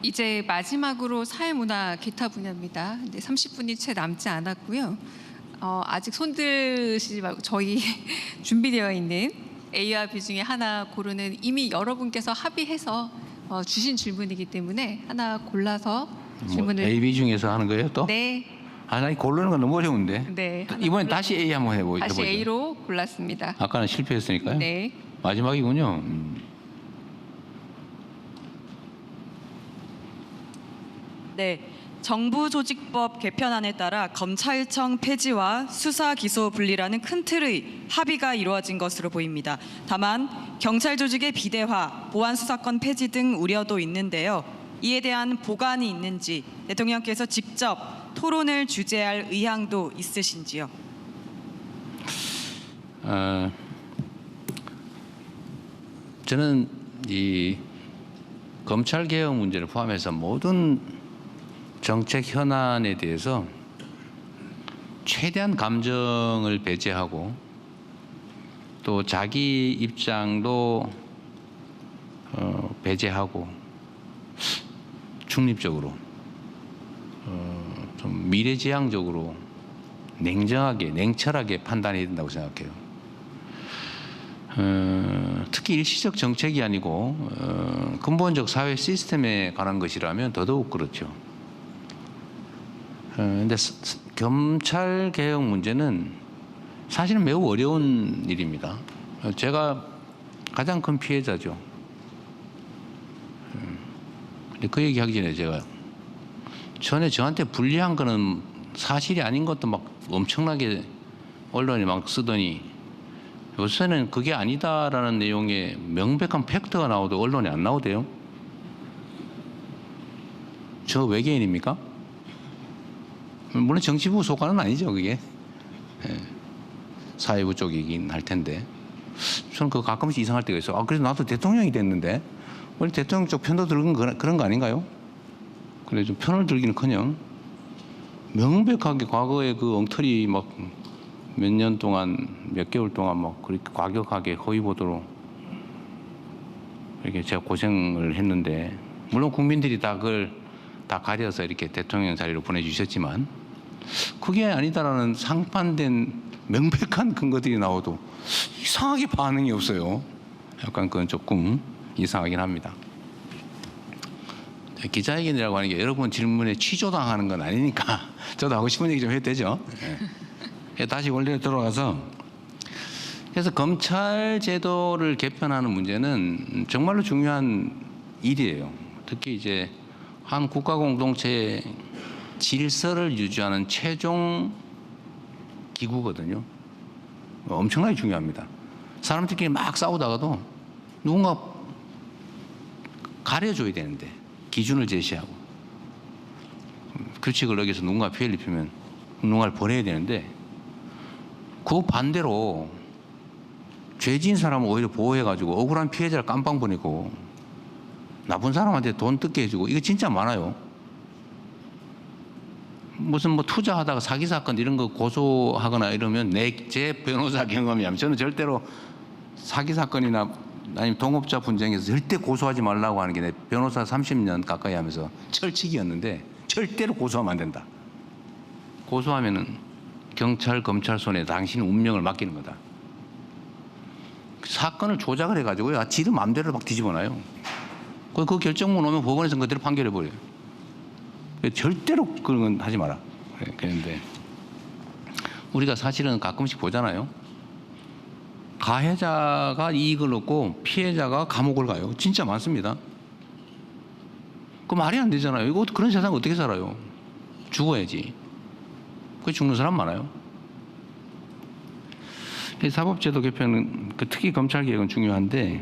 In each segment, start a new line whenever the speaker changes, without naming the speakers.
이제 마지막으로 사회문화 기타 분야입니다. 근데 30분이 채 남지 않았고요. 아직 손드시지 말고 저희 준비되어 있는 A와 B 중에 하나 고르는 이미 여러분께서 합의해서 주신 질문이기 때문에 하나 골라서 질문을
A, B 중에서 하는 거예요 또?
네.
나 고르는 건 너무 어려운데.
네.
이번엔 다시 A 한번 해보죠.
다시 A로 골랐습니다.
아까는 실패했으니까요.
네.
마지막이군요.
네, 정부조직법 개편안에 따라 검찰청 폐지와 수사 기소 분리라는 큰 틀의 합의가 이루어진 것으로 보입니다. 다만 경찰 조직의 비대화, 보안 수사권 폐지 등 우려도 있는데요. 이에 대한 보관이 있는지 대통령께서 직접 토론을 주재할 의향도 있으신지요?
저는 이 검찰 개혁 문제를 포함해서 모든 정책 현안에 대해서 최대한 감정을 배제하고 또 자기 입장도 배제하고 중립적으로 좀 미래지향적으로 냉정하게 냉철하게 판단해야 된다고 생각해요. 특히 일시적 정책이 아니고 근본적 사회 시스템에 관한 것이라면 더더욱 그렇죠. 그런데 검찰 개혁 문제는 사실은 매우 어려운 일입니다. 제가 가장 큰 피해자죠. 근데 그 얘기하기 전에 제가 전에 저한테 불리한 거는 사실이 아닌 것도 막 엄청나게 언론이 막 쓰더니 요새는 그게 아니다라는 내용의 명백한 팩트가 나오도 언론에 안 나오대요. 저 외계인입니까? 물론 정치부 소관은 아니죠, 그게. 사회부 쪽이긴 할 텐데. 저는 그거 가끔씩 이상할 때가 있어요. 그래서 나도 대통령이 됐는데 원래 대통령 쪽 편도 들은 그런 거 아닌가요? 그래 좀 편을 들기는커녕 명백하게 과거에 그 엉터리 막 몇 년 동안 몇 개월 동안 막 그렇게 과격하게 허위 보도로 이렇게 제가 고생을 했는데 물론 국민들이 다 그걸 다 가려서 이렇게 대통령 자리로 보내주셨지만 그게 아니다라는 상반된 명백한 근거들이 나와도 이상하게 반응이 없어요. 약간 그건 조금 이상하긴 합니다. 기자회견이라고 하는 게 여러분 질문에 취조당하는 건 아니니까 저도 하고 싶은 얘기 좀 해도 되죠. 다시 원래로 돌아가서 그래서 검찰 제도를 개편하는 문제는 정말로 중요한 일이에요. 특히 이제 한 국가 공동체의 질서를 유지하는 최종 기구거든요. 엄청나게 중요합니다. 사람들끼리 막 싸우다가도 누군가 가려줘야 되는데 기준을 제시하고 규칙을 어겨서 누군가 피해를 입히면 누군가를 보내야 되는데 그 반대로 죄진 사람을 오히려 보호해가지고 억울한 피해자를 깜빵 보내고 나쁜 사람한테 돈 뜯게 해주고 이거 진짜 많아요. 무슨 뭐 투자하다가 사기 사건 이런 거 고소하거나 이러면 제 변호사 경험이면 저는 절대로 사기 사건이나 아니면 동업자 분쟁에서 절대 고소하지 말라고 하는 게 내 변호사 30년 가까이 하면서 철칙이었는데 절대로 고소하면 안 된다. 고소하면은 경찰, 검찰 손에 당신 운명을 맡기는 거다. 사건을 조작을 해가지고요. 지들 마음대로 막 뒤집어놔요. 그 결정문 오면 법원에서 그대로 판결해버려요. 절대로 그런 건 하지 마라. 그런데 우리가 사실은 가끔씩 보잖아요. 가해자가 이익을 얻고 피해자가 감옥을 가요. 진짜 많습니다. 그 말이 안 되잖아요. 이거 그런 세상 어떻게 살아요? 죽어야지. 그 죽는 사람 많아요. 사법제도 개편은 특히 검찰 개혁은 중요한데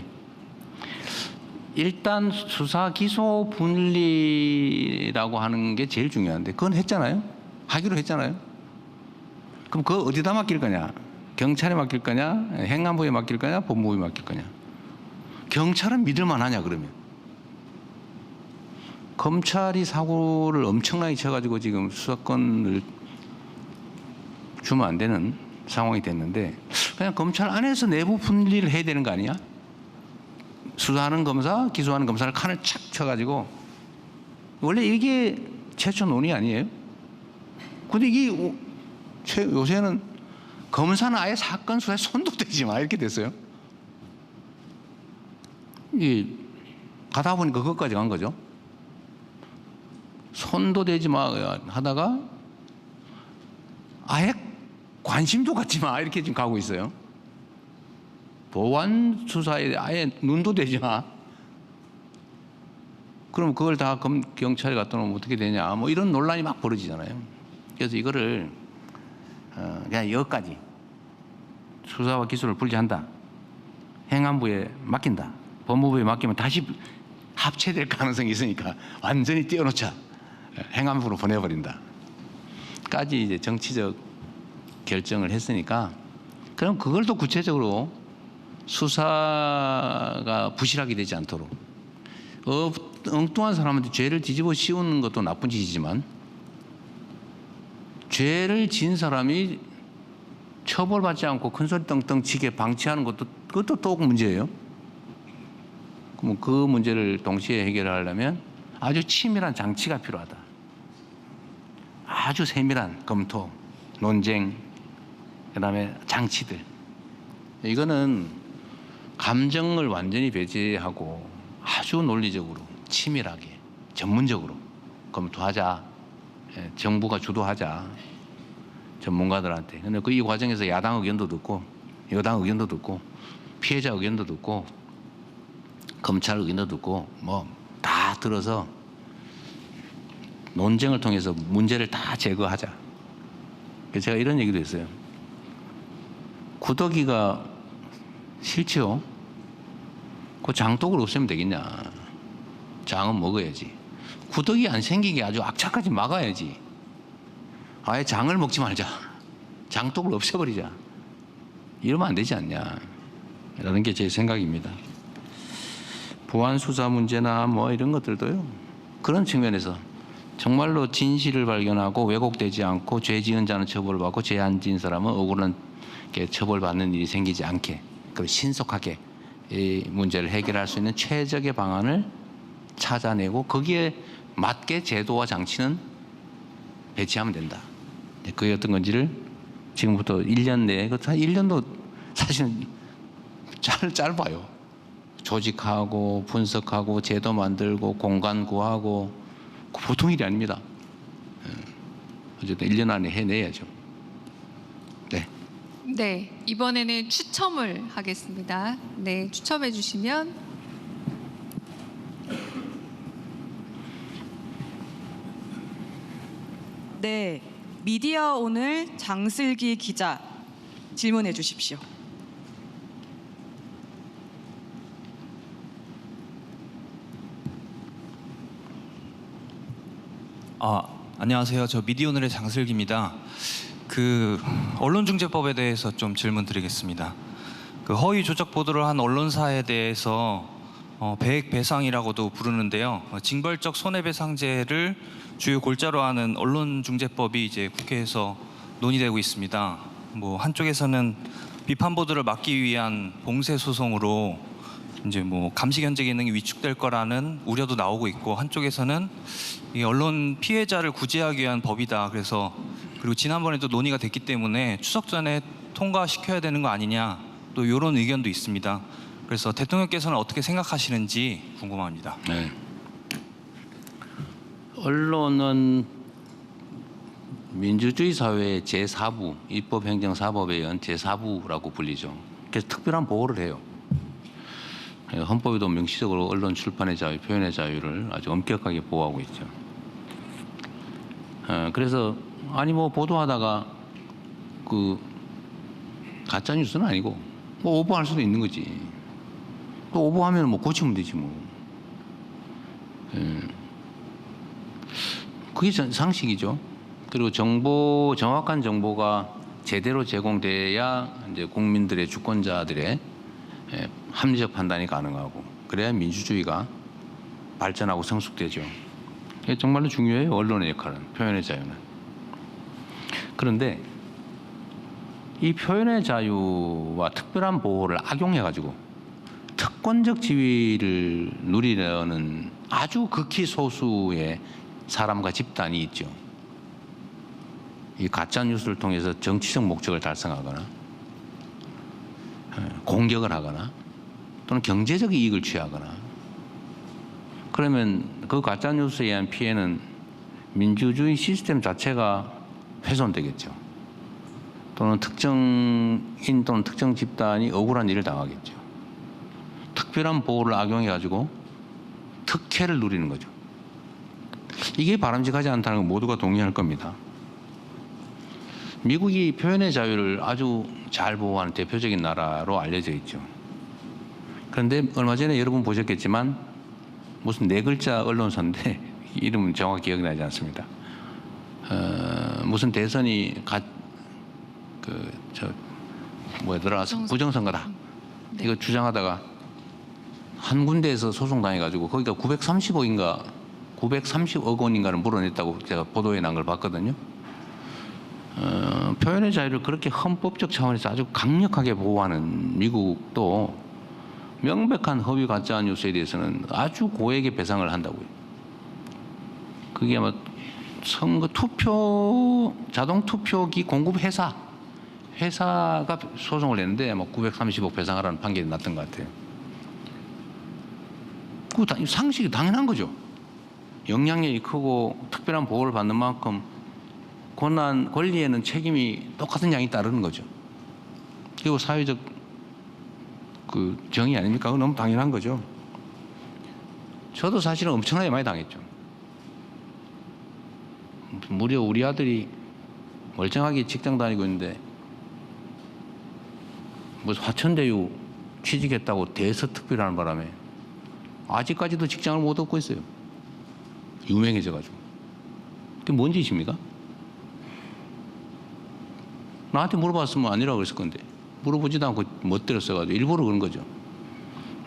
일단 수사 기소 분리라고 하는 게 제일 중요한데 그건 했잖아요. 하기로 했잖아요. 그럼 그거 어디다 맡길 거냐? 경찰에 맡길 거냐? 행안부에 맡길 거냐? 법무부에 맡길 거냐? 경찰은 믿을만 하냐 그러면? 검찰이 사고를 엄청나게 쳐가지고 지금 수사권을 주면 안 되는 상황이 됐는데 그냥 검찰 안에서 내부 분리를 해야 되는 거 아니야? 수사하는 검사, 기소하는 검사를 칸을 착 쳐가지고 원래 이게 최초 논의 아니에요? 근데 이게 요새는 검사는 아예 사건 수사에 손도 대지 마 이렇게 됐어요. 이 가다 보니까 그것까지 간 거죠. 손도 대지 마 하다가 아예 관심도 갖지 마 이렇게 지금 가고 있어요. 보안 수사에 아예 눈도 대지 마. 그럼 그걸 다 경찰에 갖다 놓으면 어떻게 되냐. 뭐 이런 논란이 막 벌어지잖아요. 그래서 이거를 그냥 여기까지 수사와 기소를 분리한다. 행안부에 맡긴다. 법무부에 맡기면 다시 합체될 가능성이 있으니까 완전히 떼어놓자. 행안부로 보내버린다. 까지 이제 정치적 결정을 했으니까 그럼 그걸 또 구체적으로 수사가 부실하게 되지 않도록 엉뚱한 사람한테 죄를 뒤집어 씌우는 것도 나쁜 짓이지만 죄를 지은 사람이 처벌받지 않고 큰소리 떵떵 치게 방치하는 것도 그것도 또 문제예요. 그럼 그 문제를 동시에 해결하려면 아주 치밀한 장치가 필요하다. 아주 세밀한 검토, 논쟁, 그다음에 장치들. 이거는 감정을 완전히 배제하고 아주 논리적으로 치밀하게 전문적으로 검토하자. 정부가 주도하자. 전문가들한테. 근데 그 이 과정에서 야당 의견도 듣고 여당 의견도 듣고 피해자 의견도 듣고 검찰 의견도 듣고 뭐 다 들어서 논쟁을 통해서 문제를 다 제거하자. 그래서 제가 이런 얘기도 했어요. 구더기가 싫죠. 그 장독을 없애면 되겠냐. 장은 먹어야지. 구더기 안 생기게 아주 악착같이 막아야지. 아예 장을 먹지 말자. 장독을 없애버리자. 이러면 안 되지 않냐. 라는 게 제 생각입니다. 보안 수사 문제나 뭐 이런 것들도요. 그런 측면에서 정말로 진실을 발견하고 왜곡되지 않고 죄 지은 자는 처벌받고 죄 안 지은 사람은 억울하게 처벌받는 일이 생기지 않게 그리고 신속하게 이 문제를 해결할 수 있는 최적의 방안을 찾아내고 거기에 맞게 제도와 장치는 배치하면 된다. 그게 어떤 건지를 지금부터 1년 내에, 1년도 사실은 짧아요. 조직하고 분석하고 제도 만들고 공간 구하고 보통 일이 아닙니다. 어쨌든 1년 안에 해내야죠. 네.
네, 이번에는 추첨을 하겠습니다. 네, 추첨해 주시면
네, 미디어 오늘 장슬기 기자 질문해 주십시오.
안녕하세요. 저 미디어오늘의 장슬기입니다. 언론중재법에 대해서 좀 질문드리겠습니다. 허위 조작 보도를 한 언론사에 대해서 배액 배상이라고도 부르는데요. 징벌적 손해배상제를 주요 골자로 하는 언론중재법이 이제 국회에서 논의되고 있습니다. 뭐 한쪽에서는 비판 보도를 막기 위한 봉쇄 소송으로 이제 뭐 감시 견제 기능이 위축될 거라는 우려도 나오고 있고, 한쪽에서는 이 언론 피해자를 구제하기 위한 법이다. 그리고 지난번에도 논의가 됐기 때문에 추석 전에 통과시켜야 되는 거 아니냐, 또 이런 의견도 있습니다. 그래서 대통령께서는 어떻게 생각하시는지 궁금합니다.
네. 언론은 민주주의 사회의 제4부, 입법행정사법에 의한 제4부라고 불리죠. 그래서 특별한 보호를 해요. 헌법에도 명시적으로 언론 출판의 자유, 표현의 자유를 아주 엄격하게 보호하고 있죠. 그래서 뭐 보도하다가 가짜 뉴스는 아니고 뭐 오버할 수도 있는 거지. 또 오버하면 뭐 고치면 되지 뭐. 그게 상식이죠. 그리고 정확한 정보가 제대로 제공돼야 이제 국민들의 주권자들의 합리적 판단이 가능하고, 그래야 민주주의가 발전하고 성숙되죠. 이게 정말로 중요해요. 언론의 역할은, 표현의 자유는. 그런데 이 표현의 자유와 특별한 보호를 악용해가지고 특권적 지위를 누리려는 아주 극히 소수의 사람과 집단이 있죠. 이 가짜 뉴스를 통해서 정치적 목적을 달성하거나 공격을 하거나 또는 경제적 이익을 취하거나, 그러면 그 가짜 뉴스에 의한 피해는 민주주의 시스템 자체가 훼손되겠죠. 또는 특정인 또는 특정 집단이 억울한 일을 당하겠죠. 특별한 보호를 악용해 가지고 특혜를 누리는 거죠. 이게 바람직하지 않다는 건 모두가 동의할 겁니다. 미국이 표현의 자유를 아주 잘 보호하는 대표적인 나라로 알려져 있죠. 그런데 얼마 전에 여러분 보셨겠지만 무슨 4글자 언론사인데 이름은 정확히 기억이 나지 않습니다. 무슨 대선이 부정선거다.
네.
이거 주장하다가 한 군데에서 소송당해가지고 거기가 930억 원인가를 물어냈다고 제가 보도에 난 걸 봤거든요. 표현의 자유를 그렇게 헌법적 차원에서 아주 강력하게 보호하는 미국도 명백한 허위 가짜 뉴스에 대해서는 아주 고액의 배상을 한다고요. 그게 아마 선거 자동 투표기 공급 회사가 소송을 냈는데 아마 930억 배상하라는 판결이 났던 것 같아요. 그 상식이 당연한 거죠. 영향력이 크고 특별한 보호를 받는 만큼 권리에는 책임이 똑같은 양이 따르는 거죠. 그리고 사회적 정의 아닙니까? 그건 너무 당연한 거죠. 저도 사실은 엄청나게 많이 당했죠. 무려 우리 아들이 멀쩡하게 직장 다니고 있는데 무슨 화천대유 취직했다고 대서특필하는 바람에 아직까지도 직장을 못 얻고 있어요. 유명해져가지고. 그게 뭔 짓입니까? 나한테 물어봤으면 아니라고 그랬을 건데 물어보지도 않고 멋대로 일부러 그런 거죠.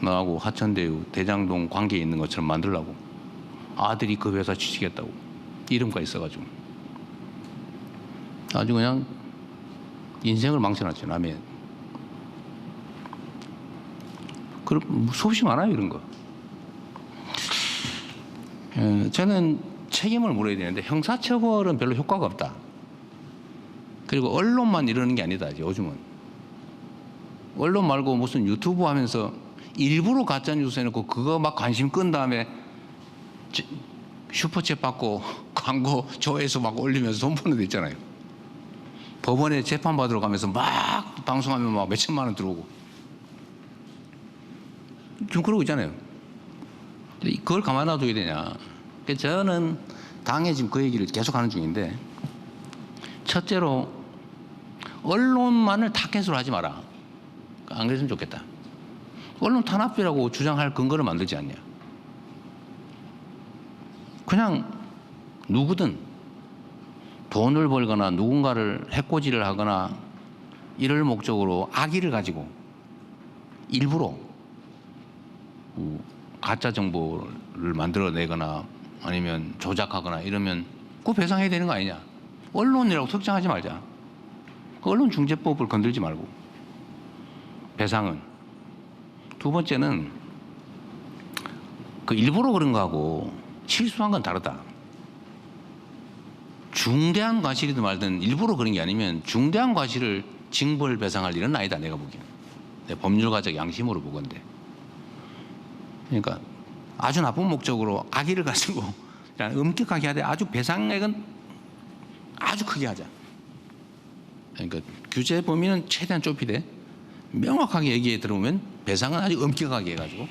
나하고 화천대유 대장동 관계에 있는 것처럼 만들려고. 아들이 그 회사 취직했다고 이름까지 써가지고 아주 그냥 인생을 망쳐놨죠. 남의. 그럼 수없이 많아요 이런 거. 저는 책임을 물어야 되는데 형사처벌은 별로 효과가 없다. 그리고 언론만 이러는 게 아니다. 요즘은 언론 말고 무슨 유튜브 하면서 일부러 가짜 뉴스 해놓고 그거 막 관심 끈 다음에 슈퍼챗 받고 광고 조회수 막 올리면서 돈 버는 데 있잖아요. 법원에 재판 받으러 가면서 막 방송하면 막 몇천만 원 들어오고 좀 그러고 있잖아요. 그걸 가만 놔둬야 되냐. 저는 당에 지금 그 얘기를 계속 하는 중인데, 첫째로 언론만을 타겟으로 하지 마라. 안 그랬으면 좋겠다. 언론 탄압이라고 주장할 근거를 만들지 않냐. 그냥 누구든 돈을 벌거나 누군가를 해코지를 하거나 이럴 목적으로 악의를 가지고 일부러 가짜 정보를 만들어내거나 아니면 조작하거나 이러면 그거 배상해야 되는 거 아니냐. 언론이라고 특정하지 말자. 언론중재법을 건들지 말고. 배상은. 두 번째는 그 일부러 그런 거하고 실수한 건 다르다. 중대한 과실이든 말든 일부러 그런 게 아니면 중대한 과실을 징벌 배상할 일은 아니다. 내가 보기에는. 내 법률가적 양심으로 보건데. 그러니까 아주 나쁜 목적으로 악의를 가지고 엄격하게 하되 아주 배상액은 아주 크게 하자. 그러니까 규제 범위는 최대한 좁히되 명확하게 얘기에 들어오면 배상은 아주 엄격하게 해가지고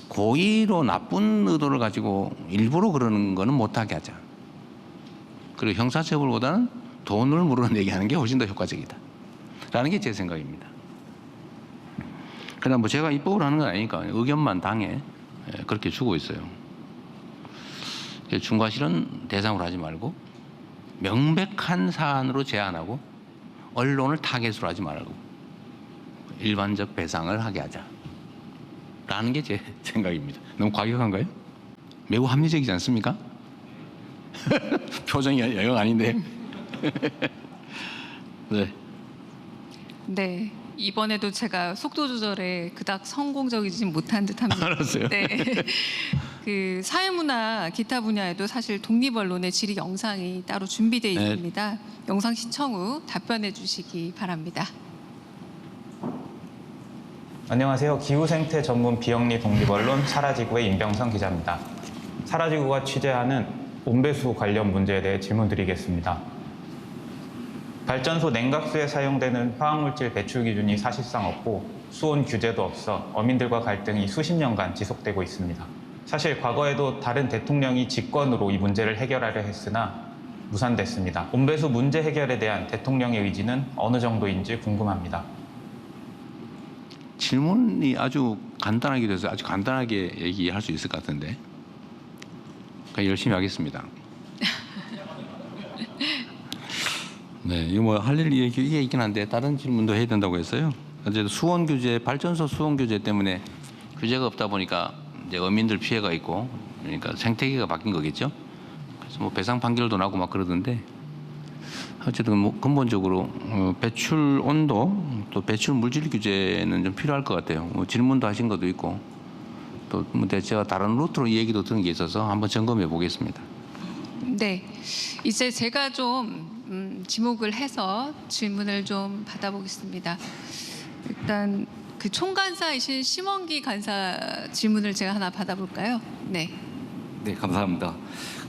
고의로 나쁜 의도를 가지고 일부러 그러는 거는 못하게 하자. 그리고 형사처벌보다는 돈을 물어내게 하는 게 훨씬 더 효과적이다. 라는 게 제 생각입니다. 그러나 뭐 제가 입법을 하는 건 아니니까 의견만 당에 그렇게 주고 있어요. 중과실은 대상으로 하지 말고 명백한 사안으로 제한하고 언론을 타겟으로 하지 말고 일반적 배상을 하게 하자. 라는 게 제 생각입니다. 너무 과격한가요? 매우 합리적이지 않습니까? 표정이 영 아닌데. 네.
네. 이번에도 제가 속도 조절에 그닥 성공적이지 못한 듯합니다.
알았어요.
네. 그 사회문화 기타 분야에도 사실 독립언론의 질의 영상이 따로 준비되어
네.
있습니다. 영상 시청 후 답변해 주시기 바랍니다.
안녕하세요. 기후생태 전문 비영리 독립언론 사라지구의 임병선 기자입니다. 사라지구가 취재하는 온배수 관련 문제에 대해 질문드리겠습니다. 발전소 냉각수에 사용되는 화학물질 배출 기준이 사실상 없고 수온 규제도 없어 어민들과 갈등이 수십 년간 지속되고 있습니다. 사실 과거에도 다른 대통령이 직권으로 이 문제를 해결하려 했으나 무산됐습니다. 온배수 문제 해결에 대한 대통령의 의지는 어느 정도인지 궁금합니다.
질문이 아주 간단하게 돼서 아주 간단하게 얘기할 수 있을 것 같은데 그러니까 열심히 하겠습니다. 네, 이거 뭐 할 일이 이게 있긴 한데 다른 질문도 해야 된다고 했어요. 어쨌든 수온 규제, 발전소 수온 규제 때문에 규제가 없다 보니까 이제 어민들 피해가 있고 그러니까 생태계가 바뀐 거겠죠. 그래서 뭐 배상 판결도 나고 막 그러던데 어쨌든 뭐 근본적으로 배출 온도 또 배출 물질 규제는 좀 필요할 것 같아요. 뭐 질문도 하신 것도 있고 또 뭐 제가 다른 루트로 이 얘기도 들은 게 있어서 한번 점검해 보겠습니다.
네, 이제 제가 좀 지목을 해서 질문을 좀 받아보겠습니다. 일단 그 총간사이신 심원기 간사 질문을 제가 하나 받아볼까요? 네.
네, 감사합니다.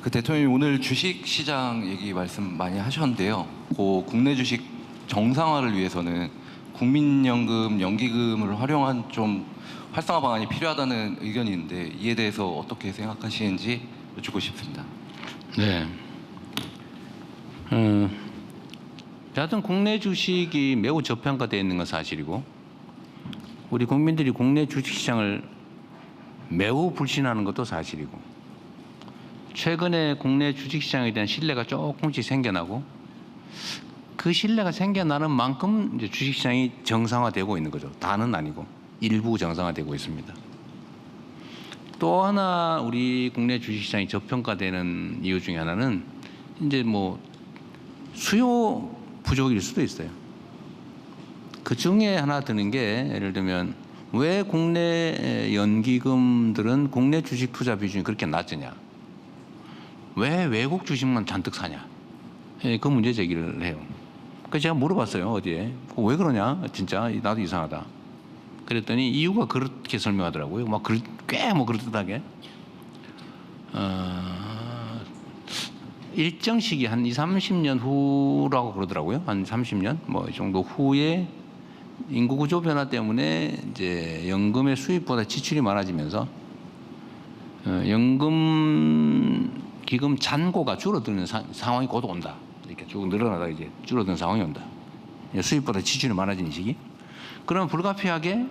그 대통령님 오늘 주식 시장 얘기 말씀 많이 하셨는데요. 그 국내 주식 정상화를 위해서는 국민연금, 연기금을 활용한 좀 활성화 방안이 필요하다는 의견이 있는데 이에 대해서 어떻게 생각하시는지 여쭙고 싶습니다.
네. 여하튼 국내 주식이 매우 저평가되어 있는 건 사실이고 우리 국민들이 국내 주식시장을 매우 불신하는 것도 사실이고 최근에 국내 주식시장에 대한 신뢰가 조금씩 생겨나고 그 신뢰가 생겨나는 만큼 이제 주식시장이 정상화되고 있는 거죠. 다는 아니고 일부 정상화되고 있습니다. 또 하나 우리 국내 주식시장이 저평가되는 이유 중에 하나는 이제 뭐 수요 부족일 수도 있어요. 그 중에 하나 드는 게 예를 들면 왜 국내 연기금들은 국내 주식 투자 비중이 그렇게 낮으냐? 왜 외국 주식만 잔뜩 사냐? 그 문제 제기를 해요. 그래서 제가 물어봤어요. 어디에? 왜 그러냐? 진짜 나도 이상하다. 그랬더니 이유가 그렇게 설명하더라고요. 막 꽤 뭐 그럴듯하게. 일정 시기 한 20, 30년 후라고 그러더라고요. 한 30년 뭐 이 정도 후에 인구 구조 변화 때문에 이제 연금의 수입보다 지출이 많아지면서 연금 기금 잔고가 줄어드는 상황이 곧 온다. 이렇게 쭉 늘어나다 이제 줄어드는 상황이 온다. 수입보다 지출이 많아지는 시기. 그러면 불가피하게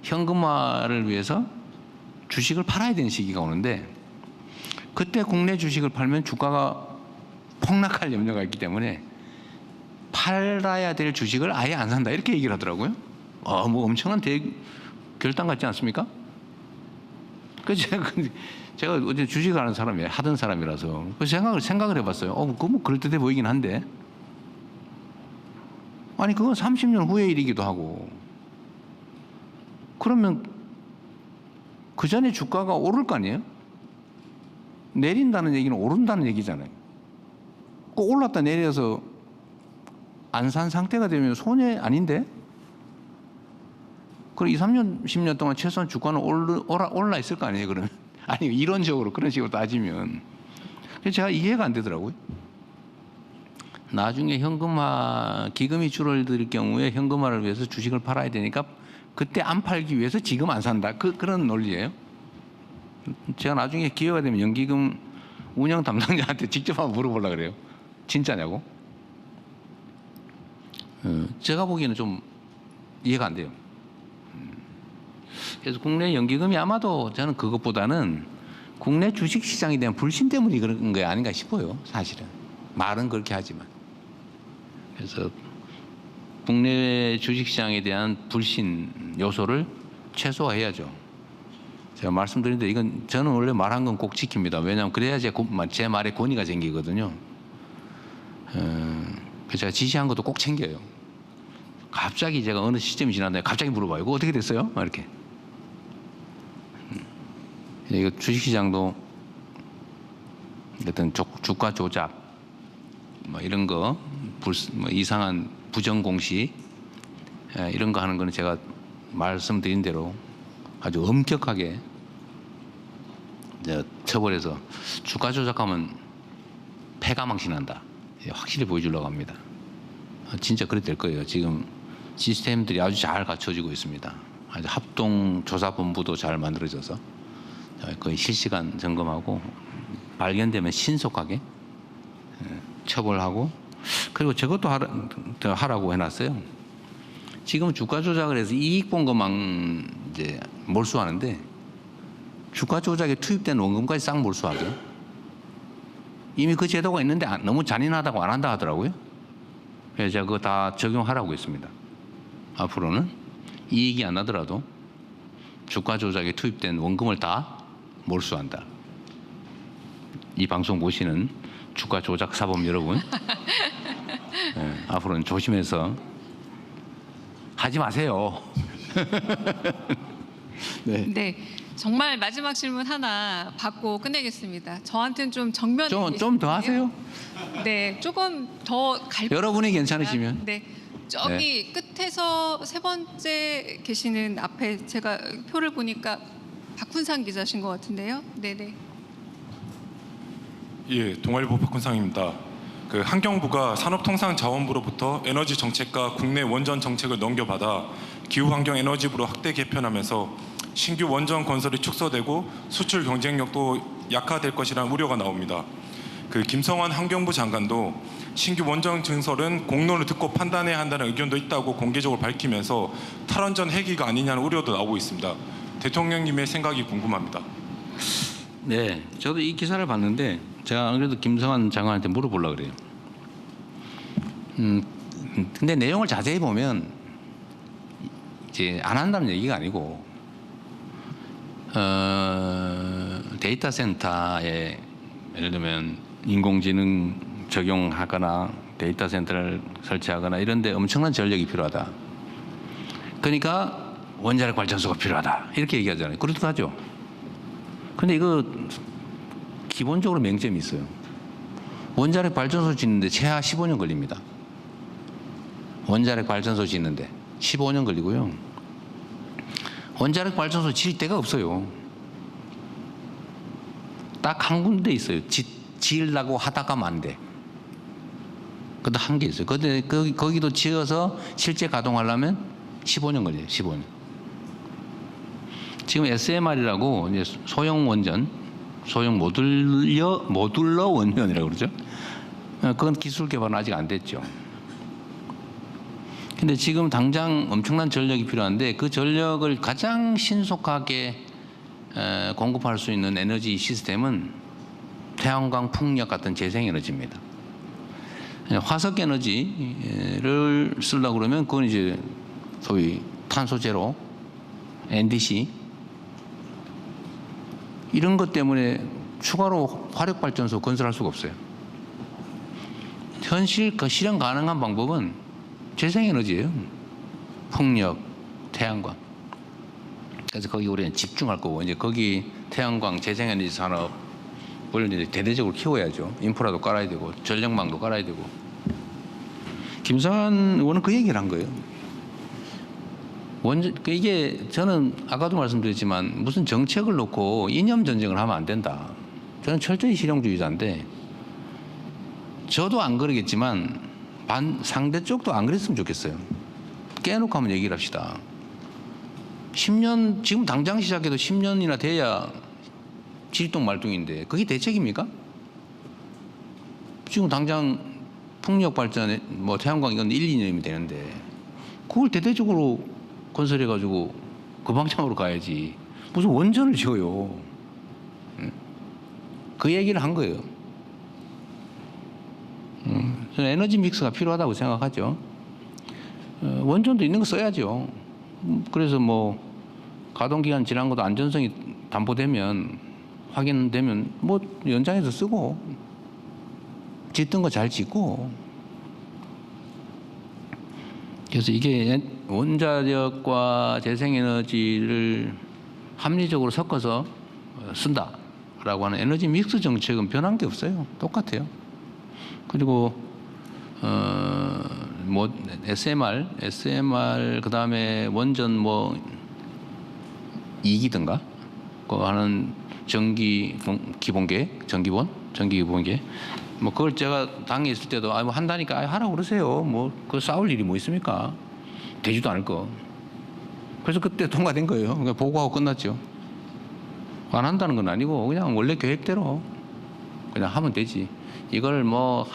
현금화를 위해서 주식을 팔아야 되는 시기가 오는데 그때 국내 주식을 팔면 주가가 폭락할 염려가 있기 때문에 팔아야 될 주식을 아예 안 산다 이렇게 얘기를 하더라고요. 뭐 엄청난 결단 같지 않습니까? 그래서 제가 어제 주식을 하는 사람이에요. 하던 사람이라서 그래서 생각을 해봤어요. 그거 뭐 그럴듯해 보이긴 한데 아니 그건 30년 후의 일이기도 하고 그러면 그 전에 주가가 오를 거 아니에요? 내린다는 얘기는 오른다는 얘기잖아요. 꼭 올랐다 내려서 안 산 상태가 되면 손해 아닌데? 그럼 2, 3년, 10년 동안 최소한 주가는 올라 있을 거 아니에요, 그러면? 아니, 이론적으로 그런 식으로 따지면. 그래서 제가 이해가 안 되더라고요. 나중에 현금화, 기금이 줄어들 경우에 현금화를 위해서 주식을 팔아야 되니까 그때 안 팔기 위해서 지금 안 산다. 그런 논리예요. 제가 나중에 기회가 되면 연기금 운영 담당자한테 직접 한번 물어보려고 그래요. 진짜냐고? 제가 보기에는 좀 이해가 안 돼요. 그래서 국내 연기금이 아마도 저는 그것보다는 국내 주식시장에 대한 불신 때문에 그런 게 아닌가 싶어요. 사실은. 말은 그렇게 하지만. 그래서 국내 주식시장에 대한 불신 요소를 최소화해야죠. 제가 말씀드렸는데 이건 저는 원래 말한 건 꼭 지킵니다. 왜냐하면 그래야 제 말에 권위가 생기거든요. 그래서 제가 지시한 것도 꼭 챙겨요. 갑자기 제가 어느 시점이 지났나요? 갑자기 물어봐요. 그거 어떻게 됐어요? 막 이렇게. 이거 주식시장도 어떤 주가 조작 뭐 이런 거 뭐 이상한 부정 공시 이런 거 하는 거는 제가 말씀드린 대로 아주 엄격하게 이제 처벌해서 주가 조작하면 패가망신한다. 확실히 보여주려고 합니다. 진짜 그래 될 거예요. 지금 시스템들이 아주 잘 갖춰지고 있습니다. 아주 합동조사본부도 잘 만들어져서 거의 실시간 점검하고 발견되면 신속하게 처벌하고 그리고 저것도 하라고 해놨어요. 지금 주가 조작을 해서 이익 본 것만 이제 몰수하는데 주가 조작에 투입된 원금까지 싹 몰수하게. 이미 그 제도가 있는데 너무 잔인하다고 안 한다 하더라고요. 그래서 제가 그거 다 적용하라고 했습니다. 앞으로는 이익이 안 나더라도 주가 조작에 투입된 원금을 다 몰수한다. 이 방송 보시는 주가 조작 사범 여러분, 앞으로는 조심해서 하지 마세요.
네. 정말 마지막 질문 하나 받고 끝내겠습니다. 저한테는 좀 정면
좀 더 하세요.
네, 조금 더 갈.
여러분이 괜찮으시면.
네, 저기 끝에서 세 번째 계시는 앞에 제가 표를 보니까 박훈상 기자신 것 같은데요. 네네.
예, 동아일보 박훈상입니다. 그 환경부가 산업통상자원부로부터 에너지 정책과 국내 원전 정책을 넘겨받아 기후환경에너지부로 확대 개편하면서 신규 원전 건설이 축소되고 수출 경쟁력도 약화될 것이라는 우려가 나옵니다. 그 김성환 환경부 장관도 신규 원전 증설은 공론을 듣고 판단해야 한다는 의견도 있다고 공개적으로 밝히면서 탈원전 해기가 아니냐는 우려도 나오고 있습니다. 대통령님의 생각이 궁금합니다.
네, 저도 이 기사를 봤는데 제가 안 그래도 김성환 장관한테 물어보려고 그래요. 근데 내용을 자세히 보면 이제 안 한다는 얘기가 아니고 데이터 센터에 예를 들면 인공지능 적용하거나 데이터 센터를 설치하거나 이런 데 엄청난 전력이 필요하다. 그러니까 원자력 발전소가 필요하다. 이렇게 얘기하잖아요. 그렇기도 하죠. 근데 이거 기본적으로 맹점이 있어요. 원자력 발전소 짓는데 최하 15년 걸립니다. 원자력 발전소 짓는데 15년 걸리고요. 원자력 발전소 지을 데가 없어요. 딱 한 군데 있어요. 지으려고 하다가 안 돼. 그것도 한 개 있어요. 근데 거기도 지어서 실제 가동하려면 15년 걸려요. 15년. 지금 SMR이라고 이제 소형 원전, 소형 모듈러 원전이라고 그러죠. 그건 기술 개발은 아직 안 됐죠. 근데 지금 당장 엄청난 전력이 필요한데 그 전력을 가장 신속하게 공급할 수 있는 에너지 시스템은 태양광, 풍력 같은 재생에너지입니다. 화석 에너지를 쓰려고 그러면 그건 이제 소위 탄소 제로, NDC 이런 것 때문에 추가로 화력 발전소 건설할 수가 없어요. 현실 실현 가능한 방법은 재생에너지예요. 풍력, 태양광. 그래서 거기 우리는 집중할 거고 이제 거기 태양광, 재생에너지 산업을 이제 대대적으로 키워야죠. 인프라도 깔아야 되고 전력망도 깔아야 되고. 김성환 의원은 그 얘기를 한 거예요. 이게 저는 아까도 말씀드렸지만 무슨 정책을 놓고 이념 전쟁을 하면 안 된다. 저는 철저히 실용주의자인데 저도 안 그러겠지만 상대 쪽도 안 그랬으면 좋겠어요. 깨놓고 한번 얘기를 합시다. 10년 지금 당장 시작해도 10년이나 돼야 질동말동인데 그게 대책입니까? 지금 당장 풍력 발전에 뭐 태양광 이건 1, 2년이면 되는데 그걸 대대적으로 건설해가지고 그 방향으로 가야지. 무슨 원전을 지어요. 그 얘기를 한 거예요. 저는 에너지 믹스가 필요하다고 생각하죠. 원전도 있는 거 써야죠. 그래서 뭐 가동기간 지난 것도 안전성이 담보되면 확인되면 뭐 연장해서 쓰고 짓던 거 잘 짓고. 그래서 이게 원자력과 재생에너지를 합리적으로 섞어서 쓴다라고 하는 에너지 믹스 정책은 변한 게 없어요. 똑같아요. 그리고 뭐 SMR 그다음에 원전 뭐 2기든가 그거 하는 전기 기본계 뭐 그걸 제가 당에 있을 때도 뭐 한다니까 하라고 그러세요. 뭐 그 싸울 일이 뭐 있습니까? 되지도 않을 거. 그래서 그때 통과된 거예요. 그러니까 보고하고 끝났죠. 안 한다는 건 아니고 그냥 원래 계획대로 그냥 하면 되지. 이걸 뭐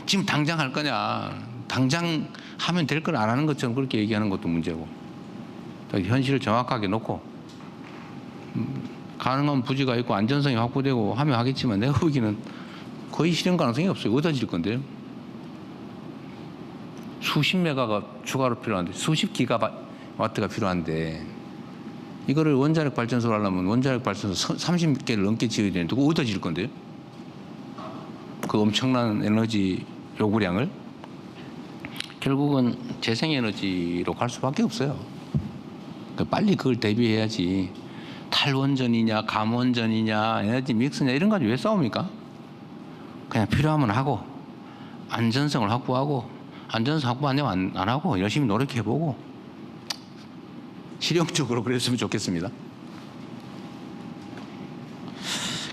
지금 당장 할 거냐, 당장 하면 될 걸 안 하는 것처럼 그렇게 얘기하는 것도 문제고, 현실을 정확하게 놓고 가능한 부지가 있고 안전성이 확보되고 하면 하겠지만 내가 보기에는 거의 실현 가능성이 없어요. 어디다 질 건데요? 수십 메가가 추가로 필요한데, 수십 기가와트가 필요한데 이거를 원자력 발전소를 하려면 원자력 발전소 30개를 넘게 지어야 되는데 그거 어디다 질 건데요? 그 엄청난 에너지 요구량을 결국은 재생에너지로 갈 수밖에 없어요. 빨리 그걸 대비해야지. 탈원전이냐 감원전이냐 에너지 믹스냐 이런 거 가지고 왜 싸웁니까? 그냥 필요하면 하고 안전성을 확보하고 안전성 확보 안 되면 안 하고 열심히 노력해보고 실용적으로 그랬으면 좋겠습니다.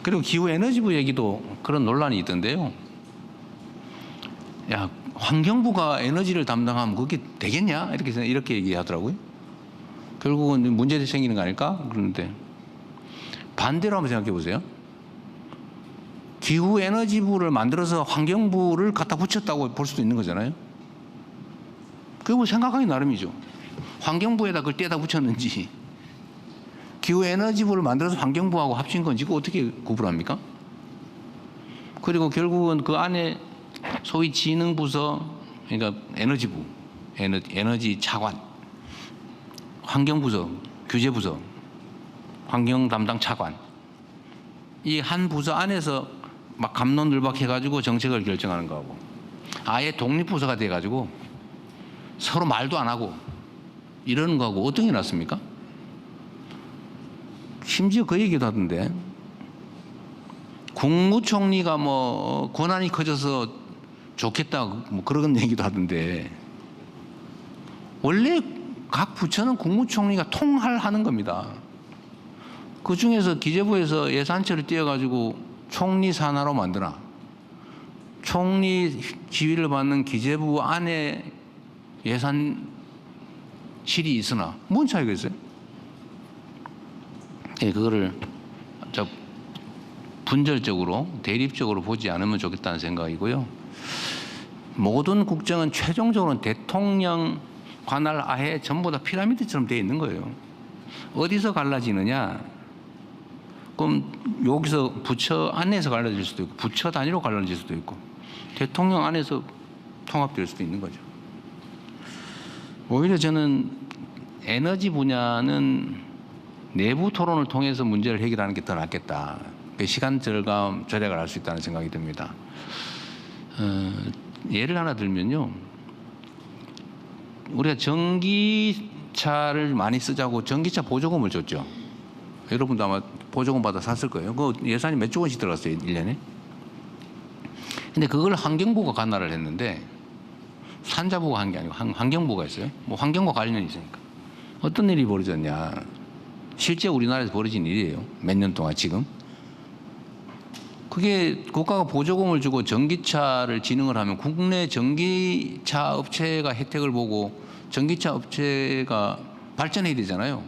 그리고 기후에너지부 얘기도 그런 논란이 있던데요. 야, 환경부가 에너지를 담당하면 그게 되겠냐? 이렇게 얘기하더라고요. 결국은 문제들이 생기는 거 아닐까? 그런데 반대로 한번 생각해 보세요. 기후에너지부를 만들어서 환경부를 갖다 붙였다고 볼 수도 있는 거잖아요. 그거 뭐 생각하기 나름이죠. 환경부에다 그걸 떼다 붙였는지 기후에너지부를 만들어서 환경부하고 합친 건지 그거 어떻게 구분합니까? 그리고 결국은 그 안에 소위 지능부서, 그러니까 에너지부, 에너지 차관, 환경부서, 규제부서, 환경 담당 차관, 이 한 부서 안에서 막 갑론을박 해가지고 정책을 결정하는 거하고 아예 독립부서가 돼가지고 서로 말도 안 하고 이러는 거하고 어떤 게 낫습니까? 심지어 그 얘기도 하던데 국무총리가 뭐 권한이 커져서 좋겠다 뭐 그런 얘기도 하던데 원래 각 부처는 국무총리가 통할하는 겁니다. 그 중에서 기재부에서 예산처를 띄어가지고 총리 산하로 만드나 총리 지휘를 받는 기재부 안에 예산실이 있으나 뭔 차이가 있어요? 예, 그거를 분절적으로 대립적으로 보지 않으면 좋겠다는 생각이고요. 모든 국정은 최종적으로는 대통령 관할 하에 전부 다 피라미드처럼 되어 있는 거예요. 어디서 갈라지느냐? 그럼 여기서 부처 안에서 갈라질 수도 있고 부처 단위로 갈라질 수도 있고 대통령 안에서 통합될 수도 있는 거죠. 오히려 저는 에너지 분야는 내부 토론을 통해서 문제를 해결하는 게 더 낫겠다. 시간 절약을 할 수 있다는 생각이 듭니다. 예를 하나 들면요. 우리가 전기차를 많이 쓰자고 전기차 보조금을 줬죠. 여러분도 아마 보조금 받아 샀을 거예요. 그 예산이 몇조 원씩 들어갔어요, 1년에. 근데 그걸 환경부가 관할을 했는데 산자부가 한 게 아니고 환경부가 했어요. 뭐 환경과 관련이 있으니까. 어떤 일이 벌어졌냐. 실제 우리나라에서 벌어진 일이에요. 몇 년 동안 지금. 그게 국가가 보조금을 주고 전기차를 진흥을 하면 국내 전기차 업체가 혜택을 보고 전기차 업체가 발전해야 되잖아요.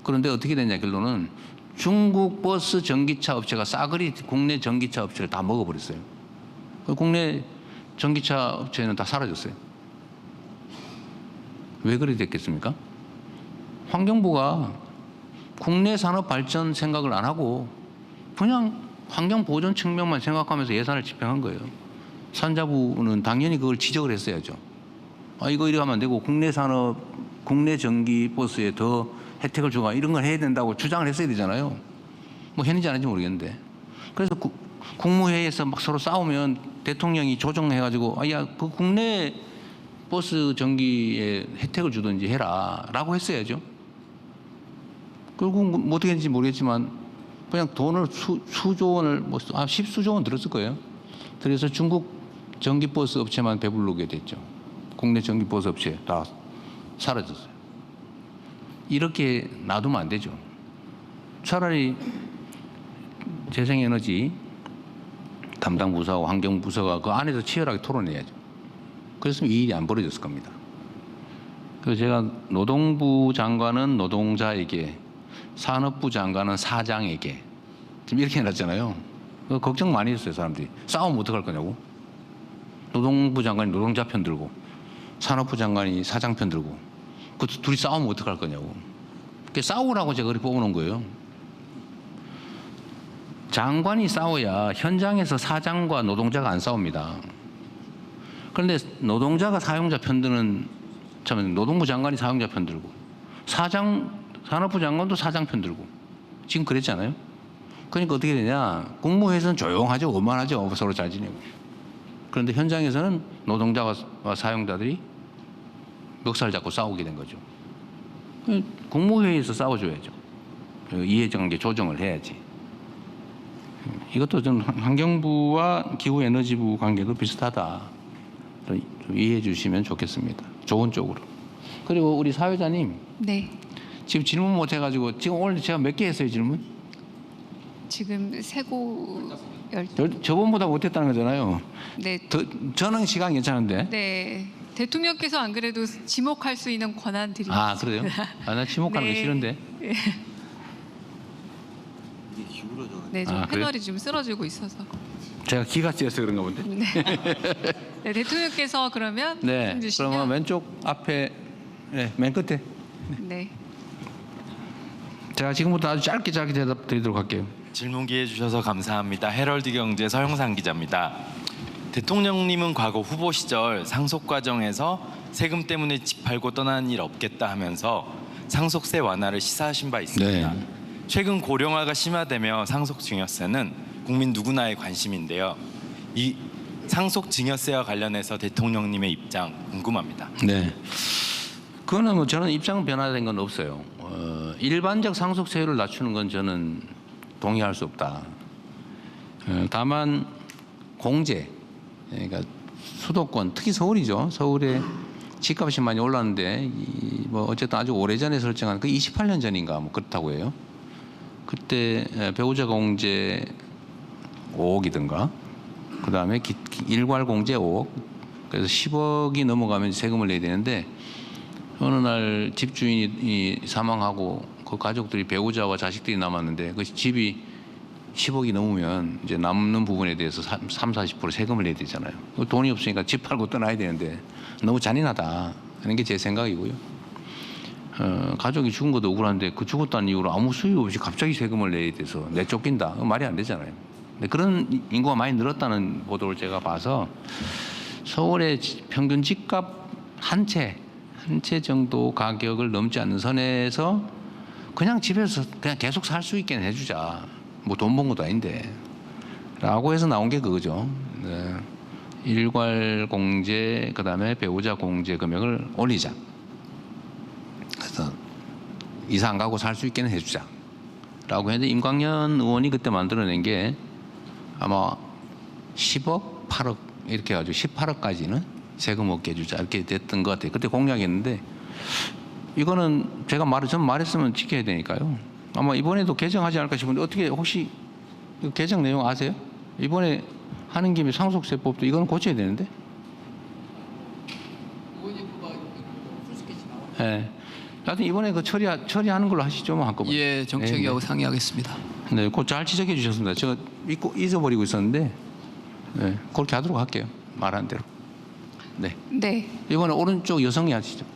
그런데 어떻게 됐냐 결론은 중국 버스 전기차 업체가 싸그리 국내 전기차 업체를 다 먹어버렸어요. 국내 전기차 업체는 다 사라졌어요. 왜 그렇게 됐겠습니까? 환경부가 국내 산업 발전 생각을 안 하고 그냥 환경 보존 측면만 생각하면서 예산을 집행한 거예요. 산자부는 당연히 그걸 지적을 했어야죠. 아, 이거 이래 하면 안 되고 국내 산업, 국내 전기 버스에 더 혜택을 주고 이런 걸 해야 된다고 주장을 했어야 되잖아요. 뭐 했는지 안 했는지 모르겠는데. 그래서 국무회의에서 막 서로 싸우면 대통령이 조정해가지고 아, 야, 그 국내 버스 전기에 혜택을 주든지 해라 라고 했어야죠. 결국 뭐 어떻게 했는지 모르겠지만 그냥 돈을 수조 원을 십수조 원 들었을 거예요. 그래서 중국 전기버스 업체만 배부르게 됐죠. 국내 전기버스 업체 다 사라졌어요. 이렇게 놔두면 안 되죠. 차라리 재생에너지 담당 부서와 환경부서가 그 안에서 치열하게 토론해야죠. 그랬으면 이 일이 안 벌어졌을 겁니다. 그래서 제가 노동부 장관은 노동자에게, 산업부 장관은 사장에게 지금 이렇게 해놨잖아요. 걱정 많이 했어요, 사람들이. 싸우면 어떡할 거냐고. 노동부 장관이 노동자 편 들고 산업부 장관이 사장 편 들고 그 둘이 싸우면 어떡할 거냐고. 싸우라고 제가 그렇게 뽑아놓은 거예요. 장관이 싸워야 현장에서 사장과 노동자가 안 싸웁니다. 그런데 노동자가 사용자 편 드는, 참 노동부 장관이 사용자 편 들고 산업부 장관도 사장 편 들고 지금 그랬잖아요. 그러니까 어떻게 되냐. 국무회의에서는 조용하죠. 원만하죠. 서로 잘 지내고. 그런데 현장에서는 노동자와 사용자들이 멱살 잡고 싸우게 된 거죠. 국무회의에서 싸워줘야죠. 이해관계 조정을 해야지. 이것도 좀 환경부와 기후에너지부 관계도 비슷하다. 좀 이해해 주시면 좋겠습니다. 좋은 쪽으로. 그리고 우리 사회자님.
네.
지금 질문 못 해가지고 지금 오늘 제가 몇 개 했어요 질문?
지금 세고
저번보다 못했다는 거잖아요.
네.
저는 시간 괜찮은데.
네. 대통령께서 안 그래도 지목할 수 있는 권한 드립니다.
아 그래요? 나 지목하는
네.
게 싫은데.
네, 좀
아,
패널이 좀 쓰러지고 있어서.
제가 기가 찌어서 그런가 본데.
네. 네, 대통령께서 그러면
네.
말씀 주시면.
그러면 왼쪽 앞에, 네, 맨 끝에.
네.
제가 지금부터 아주 짧게 대답 드리도록 할게요.
질문 기회 주셔서 감사합니다. 헤럴드 경제 서영상 기자입니다. 대통령님은 과거 후보 시절 상속 과정에서 세금 때문에 집 팔고 떠나는 일 없겠다 하면서 상속세 완화를 시사하신 바 있습니다.
네.
최근 고령화가 심화되며 상속 증여세는 국민 누구나의 관심인데요. 이 상속 증여세와 관련해서 대통령님의 입장 궁금합니다.
네. 그거는 뭐 저는 입장 변화된 건 없어요. 일반적 상속세율을 낮추는 건 저는 동의할 수 없다. 다만 공제, 그러니까 수도권, 특히 서울이죠. 서울에 집값이 많이 올랐는데 뭐 어쨌든 아주 오래전에 설정한 그 28년 전인가 뭐 그렇다고 해요. 그때 배우자 공제 5억이든가 그 다음에 일괄 공제 5억, 그래서 10억이 넘어가면 세금을 내야 되는데 어느 날 집주인이 사망하고 그 가족들이 배우자와 자식들이 남았는데 그 집이 10억이 넘으면 이제 남는 부분에 대해서 30-40% 세금을 내야 되잖아요. 돈이 없으니까 집 팔고 떠나야 되는데 너무 잔인하다 하는 게 제 생각이고요. 가족이 죽은 것도 억울한데 그 죽었다는 이유로 아무 수요 없이 갑자기 세금을 내야 돼서 내쫓긴다. 말이 안 되잖아요. 근데 그런 인구가 많이 늘었다는 보도를 제가 봐서 서울의 평균 집값 한 채 정도 가격을 넘지 않는 선에서 그냥 집에서 그냥 계속 살 수 있게 해주자. 뭐 돈 번 것도 아닌데. 라고 해서 나온 게 그거죠. 네. 일괄 공제, 그 다음에 배우자 공제 금액을 올리자. 그래서 이사 안 가고 살 수 있게는 해주자. 라고 했는데 임광연 의원이 그때 만들어낸 게 아마 10억, 8억 이렇게 해가지고 18억까지는 세금 없게 해주자 이렇게 됐던 것 같아요. 그때 공약이었는데 이거는 제가 전 말했으면 지켜야 되니까요. 아마 이번에도 개정하지 않을까 싶은데 어떻게 혹시 개정 내용 아세요? 이번에 하는 김에 상속세법도 이거는 고쳐야 되는데. 네. 하여튼 이번에 그 처리하는 걸로 하시죠, 뭐 한꺼번에.
예, 정책위하고
네.
상의하겠습니다.
네, 그거 잘 지적해 주셨습니다. 제가 잊어버리고 있었는데, 네, 그렇게 하도록 할게요. 말한 대로. 네.
네.
이번에 오른쪽 여성이 하시죠.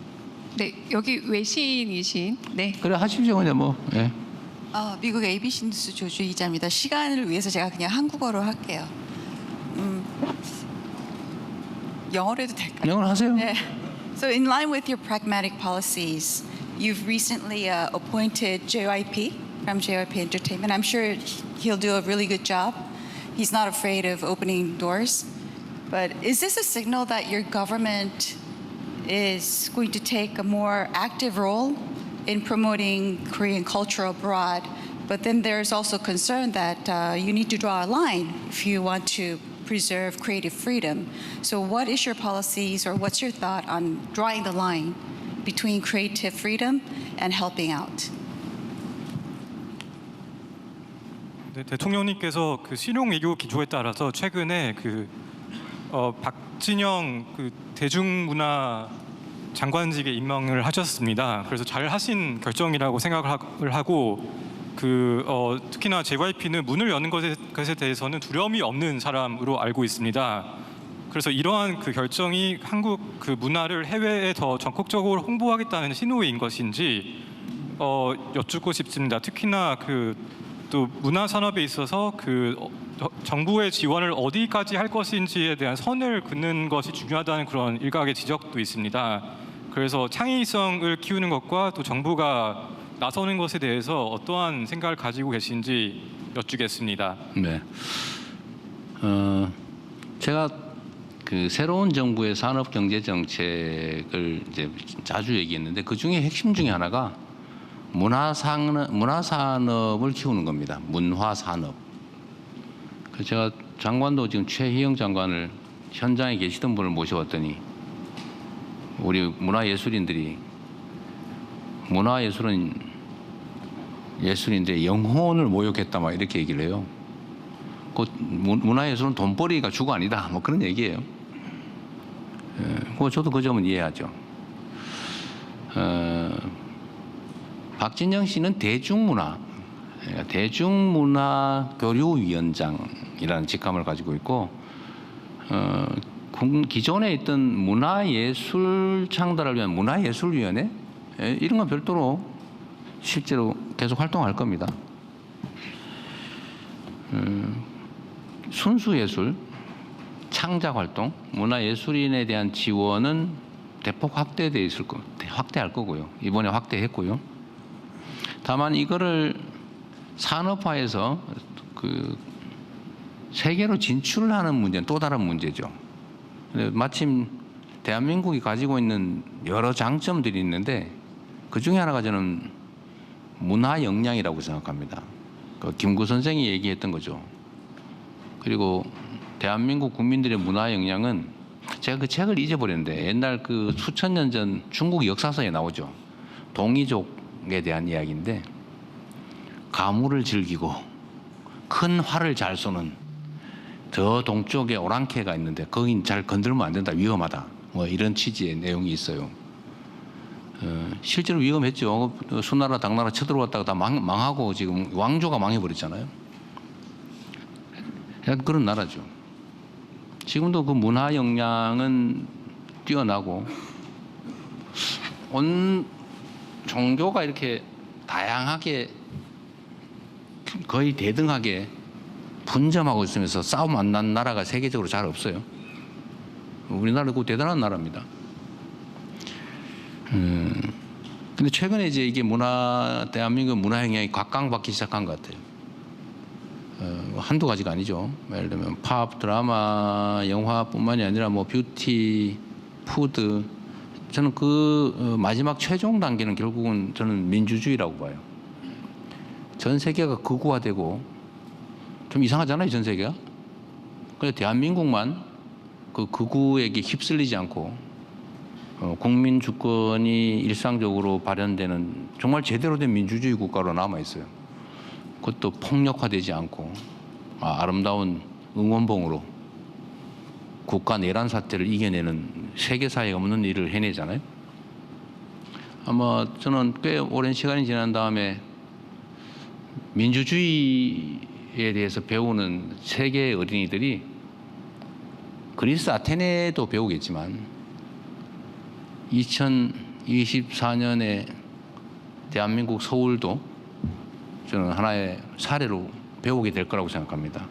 네. 여기 외신이신. 네.
그래 하십시오, 그냥 뭐. 네.
미국 ABC 뉴스 조주 기자입니다. 시간을 위해서 제가 그냥 한국어로 할게요. 영어로 해도 될까요?
영어로 하세요.
네. So in line with your pragmatic policies, you've recently appointed JYP from JYP Entertainment. I'm sure he'll do a really good job. He's not afraid of opening doors. But is this a signal that your government is going to take a more active role in promoting Korean culture abroad But then there's also concern that you need to draw a line if you want to preserve creative freedom. So what is your policies or what's your thought on drawing the line between creative freedom and helping out?
네, 대통령님께서 그 실용 외교 기조에 따라서 최근에 박진영 대중문화 장관직에 임명을 하셨습니다. 그래서 잘 하신 결정이라고 생각을 하고 특히나 JYP는 문을 여는 것에 대해서는 두려움이 없는 사람으로 알고 있습니다. 그래서 이러한 결정이 한국 문화를 해외에 더 적극적으로 홍보하겠다는 신호인 것인지 여쭙고 싶습니다. 특히나 또 문화 산업에 있어서 정부의 지원을 어디까지 할 것인지에 대한 선을 긋는 것이 중요하다는 그런 일각의 지적도 있습니다. 그래서 창의성을 키우는 것과 또 정부가 나서는 것에 대해서 어떠한 생각을 가지고 계신지 여쭙겠습니다.
네. 제가 새로운 정부의 산업 경제 정책을 이제 자주 얘기했는데 그 중에 핵심 중에 하나가 문화 산업을 키우는 겁니다. 문화 산업. 제가 장관도 지금 최희영 장관을 현장에 계시던 분을 모셔왔더니 우리 문화예술인들이 문화예술은 예술인데 영혼을 모욕했다 막 이렇게 얘기를 해요. 문화예술은 돈벌이가 주가 아니다 뭐 그런 얘기예요. 저도 그 점은 이해하죠. 박진영 씨는 대중문화 교류위원장이라는 직함을 가지고 있고 기존에 있던 문화예술 창달을 위한 문화예술위원회 이런 건 별도로 실제로 계속 활동할 겁니다. 순수예술, 창작활동, 문화예술인에 대한 지원은 대폭 확대할 거고요. 이번에 확대했고요. 다만 이거를 산업화해서 세계로 진출하는 문제는 또 다른 문제죠. 마침 대한민국이 가지고 있는 여러 장점들이 있는데 그 중에 하나가 저는 문화 역량이라고 생각합니다. 김구 선생이 얘기했던 거죠. 그리고 대한민국 국민들의 문화 역량은 제가 그 책을 잊어버렸는데 옛날 수천 년 전 중국 역사서에 나오죠. 동이족에 대한 이야기인데 가물을 즐기고 큰 활을 잘 쏘는 저 동쪽에 오랑캐가 있는데 거긴 잘 건들면 안 된다, 위험하다. 뭐 이런 취지의 내용이 있어요. 실제로 위험했죠. 수나라 당나라 쳐들어왔다가 다 망하고 지금 왕조가 망해버렸잖아요. 그런 나라죠. 지금도 그 문화 역량은 뛰어나고 온 종교가 이렇게 다양하게 거의 대등하게 분점하고 있으면서 싸움 안 난 나라가 세계적으로 잘 없어요. 우리나라 그 대단한 나라입니다. 근데 최근에 이제 이게 대한민국 문화 영향이 각광받기 시작한 것 같아요. 한두 가지가 아니죠. 예를 들면 팝, 드라마, 영화뿐만이 아니라 뭐 뷰티, 푸드. 저는 마지막 최종 단계는 결국은 저는 민주주의라고 봐요. 전 세계가 극우화되고 좀 이상하잖아요, 전 세계가. 그런데 대한민국만 그 극우에게 휩쓸리지 않고 국민 주권이 일상적으로 발현되는 정말 제대로 된 민주주의 국가로 남아 있어요. 그것도 폭력화되지 않고 아름다운 응원봉으로 국가 내란 사태를 이겨내는 세계사에 없는 일을 해내잖아요. 아마 저는 꽤 오랜 시간이 지난 다음에 민주주의에 대해서 배우는 세계의 어린이들이 그리스 아테네도 배우겠지만 2024년에 대한민국 서울도 저는 하나의 사례로 배우게 될 거라고 생각합니다.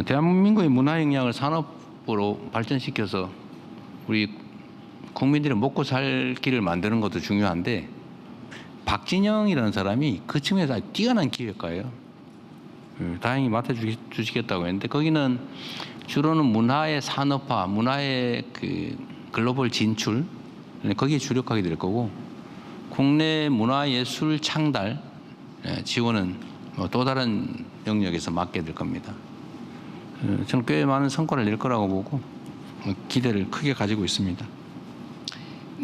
대한민국의 문화 역량을 산업으로 발전시켜서 우리 국민들이 먹고 살 길을 만드는 것도 중요한데 박진영이라는 사람이 그 측면에서 뛰어난 기획가예요. 다행히 맡아주시겠다고 했는데 거기는 주로는 문화의 산업화, 문화의 글로벌 진출 거기에 주력하게 될 거고 국내 문화예술 창달 지원은 또 다른 영역에서 맡게 될 겁니다. 저는 꽤 많은 성과를 낼 거라고 보고 기대를 크게 가지고 있습니다.